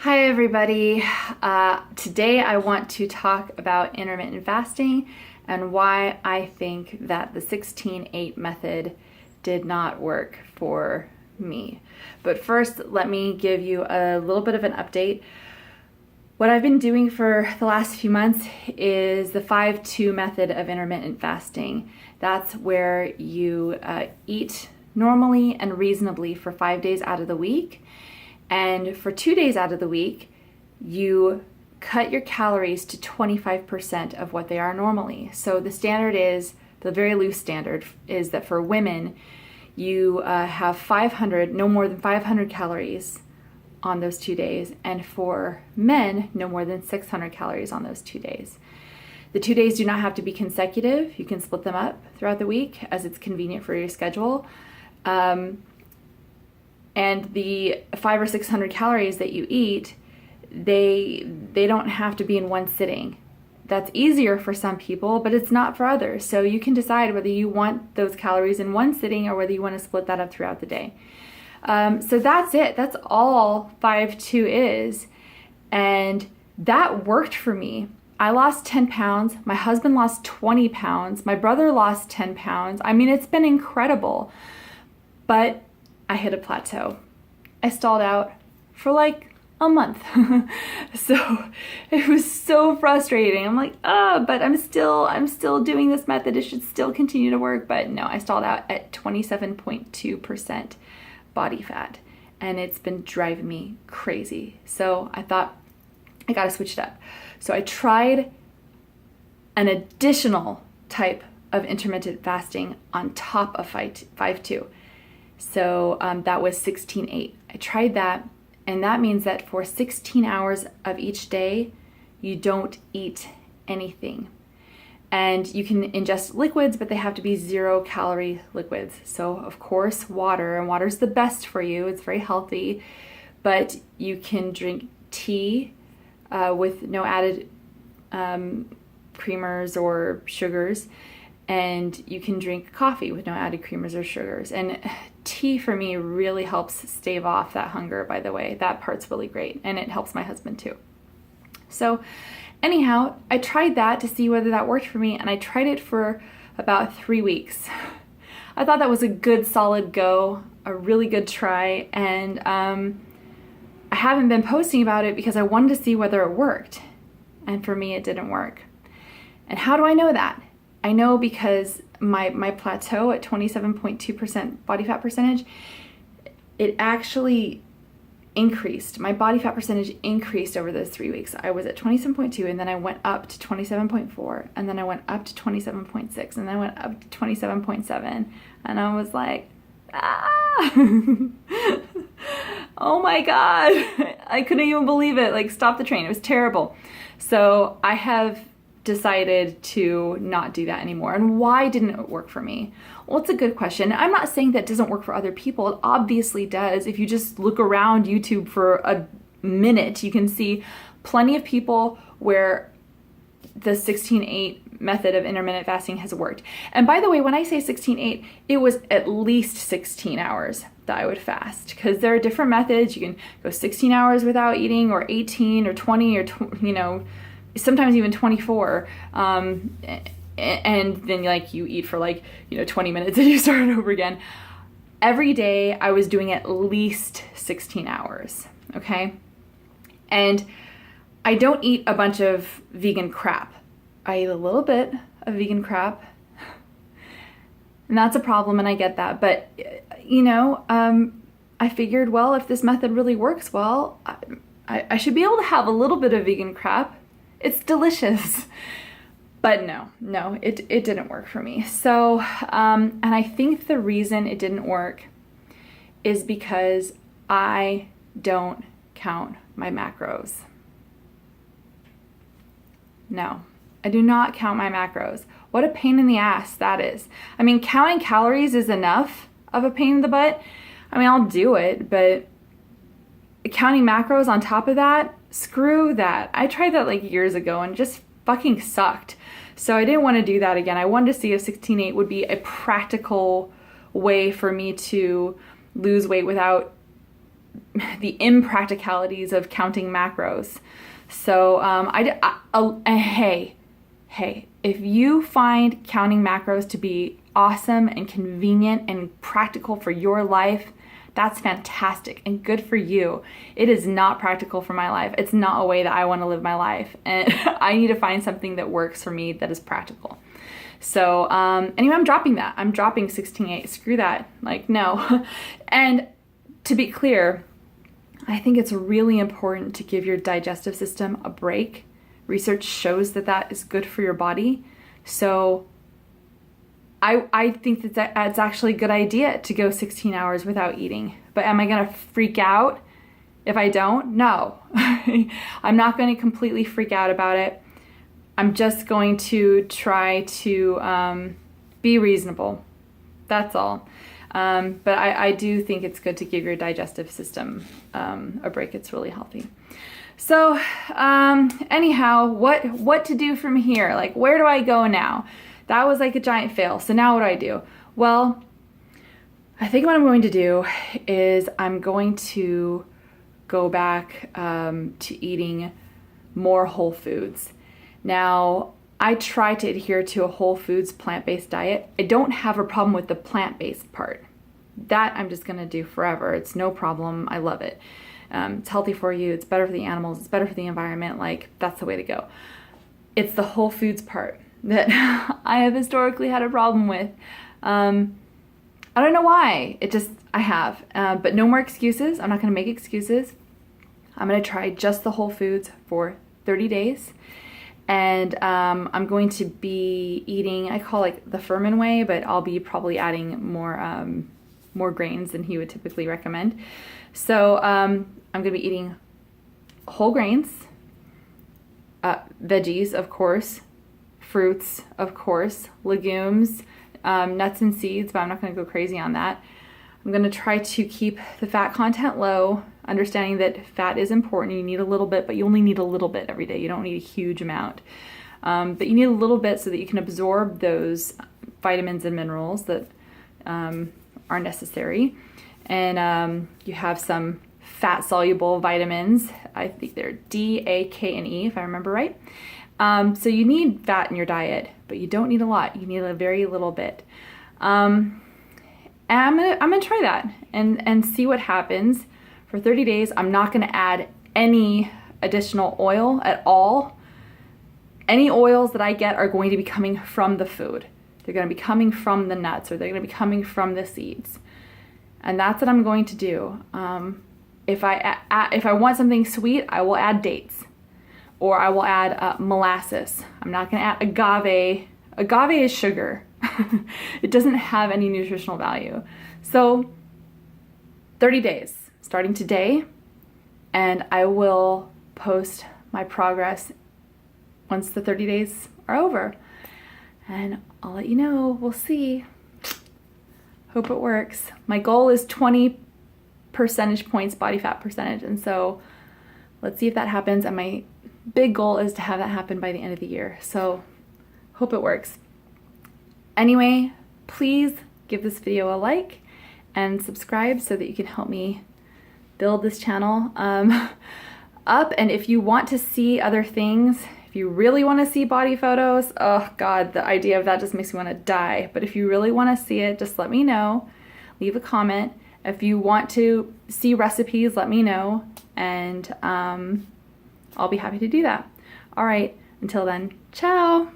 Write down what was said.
Hi everybody. Today I want to talk about intermittent fasting and why I think that the 16-8 method did not work for me. But first, let me give you a little bit of an update. What I've been doing for the last few months is the 5-2 method of intermittent fasting. That's where you eat normally and reasonably for 5 days out of the week. And for 2 days out of the week, you cut your calories to 25% of what they are normally. So the standard is, the very loose standard is that for women, you have no more than 500 calories on those 2 days. And for men, no more than 600 calories on those 2 days. The 2 days do not have to be consecutive. You can split them up throughout the week as it's convenient for your schedule. And the 500 or 600 calories that you eat, they don't have to be in one sitting. That's easier for some people, but it's not for others. So you can decide whether you want those calories in one sitting or whether you want to split that up throughout the day. So that's it. That's all 5-2 is. And that worked for me. I lost 10 pounds. My husband lost 20 pounds. My brother lost 10 pounds. I mean, it's been incredible. But I hit a plateau. I stalled out for like a month. So it was so frustrating. I'm like, but I'm still doing this method. It should still continue to work. But no, I stalled out at 27.2% body fat. And it's been driving me crazy. So I thought, I gotta switch it up. So I tried an additional type of intermittent fasting on top of 5-2. So that was 16-8. I tried that, and that means that for 16 hours of each day, you don't eat anything. And you can ingest liquids, but they have to be 0-calorie liquids. So of course, water, and water's the best for you. It's very healthy, but you can drink tea with no added creamers or sugars. And you can drink coffee with no added creamers or sugars. And tea for me really helps stave off that hunger, by the way. That part's really great. And it helps my husband too. So anyhow, I tried that to see whether that worked for me. And I tried it for about 3 weeks. I thought that was a good solid go, a really good try. And I haven't been posting about it because I wanted to see whether it worked. And for me, it didn't work. And how do I know that? I know because my plateau at 27.2% body fat percentage, it actually increased. My body fat percentage increased over those 3 weeks. I was at 27.2 and then I went up to 27.4 and then I went up to 27.6 and then I went up to 27.7 and I was like, oh my God, I couldn't even believe it. Like, stop the train. It was terrible. So I have decided to not do that anymore. And why didn't it work for me? Well, it's a good question. I'm not saying that doesn't work for other people. It obviously does. If you just look around YouTube for a minute, you can see plenty of people where the 16-8 method of intermittent fasting has worked. And by the way, when I say 16-8, it was at least 16 hours that I would fast, because there are different methods. You can go 16 hours without eating, or 18 or 20 or sometimes even 24, and then like you eat for 20 minutes and you start over again. Every day I was doing at least 16 hours, okay? And I don't eat a bunch of vegan crap. I eat a little bit of vegan crap, and that's a problem, and I get that. But I figured, well, if this method really works well, I should be able to have a little bit of vegan crap. It's delicious. But no, it didn't work for me. So, and I think the reason it didn't work is because I don't count my macros. No, I do not count my macros. What a pain in the ass that is. I mean, counting calories is enough of a pain in the butt. I mean, I'll do it, but counting macros on top of that, screw that. I tried that like years ago and just fucking sucked. So I didn't want to do that again. I wanted to see if 16-8 would be a practical way for me to lose weight without the impracticalities of counting macros. So hey, if you find counting macros to be awesome and convenient and practical for your life, that's fantastic and good for you. It is not practical for my life. It's not a way that I want to live my life. And I need to find something that works for me that is practical. So anyway, I'm dropping that. I'm dropping 16-8. Screw that. Like, no. And to be clear, I think it's really important to give your digestive system a break. Research shows that that is good for your body. So I think that it's actually a good idea to go 16 hours without eating. But am I going to freak out if I don't? No. I'm not going to completely freak out about it. I'm just going to try to be reasonable. That's all. But I do think it's good to give your digestive system a break. It's really healthy. So anyhow, what to do from here? Like, where do I go now? That was like a giant fail. So now what do I do? Well, I think what I'm going to do is I'm going to go back to eating more whole foods. Now, I try to adhere to a whole foods plant-based diet. I don't have a problem with the plant-based part. That I'm just going to do forever. It's no problem. I love it. It's healthy for you. It's better for the animals. It's better for the environment. Like, that's the way to go. It's the whole foods part that I have historically had a problem with. I don't know why. I have. But no more excuses. I'm not going to make excuses. I'm going to try just the whole foods for 30 days. And I'm going to be eating, I call it the Furman way, but I'll be probably adding more grains than he would typically recommend. So I'm going to be eating whole grains, veggies, of course, fruits, of course, legumes, nuts and seeds, but I'm not going to go crazy on that. I'm going to try to keep the fat content low, understanding that fat is important. You need a little bit, but you only need a little bit every day. You don't need a huge amount. But you need a little bit so that you can absorb those vitamins and minerals that are necessary. And you have some fat-soluble vitamins. I think they're D, A, K, and E, if I remember right. So you need fat in your diet, but you don't need a lot. You need a very little bit. And I'm gonna try that and see what happens. For 30 days, I'm not gonna add any additional oil at all. Any oils that I get are going to be coming from the food. They're gonna be coming from the nuts, or they're gonna be coming from the seeds. And that's what I'm going to do. If I want something sweet, I will add dates, or I will add molasses. I'm not gonna add agave. Agave is sugar. It doesn't have any nutritional value. So 30 days, starting today, and I will post my progress once the 30 days are over. And I'll let you know. We'll see. Hope it works. My goal is 20 percentage points body fat percentage, and so let's see if that happens. And my big goal is to have that happen by the end of the year. So hope it works. Anyway, please give this video a like and subscribe so that you can help me build this channel up. And if you want to see other things, if you really want to see body photos, oh God, the idea of that just makes me want to die. But if you really want to see it, just let me know. Leave a comment. If you want to see recipes, let me know, and I'll be happy to do that. All right, until then, ciao.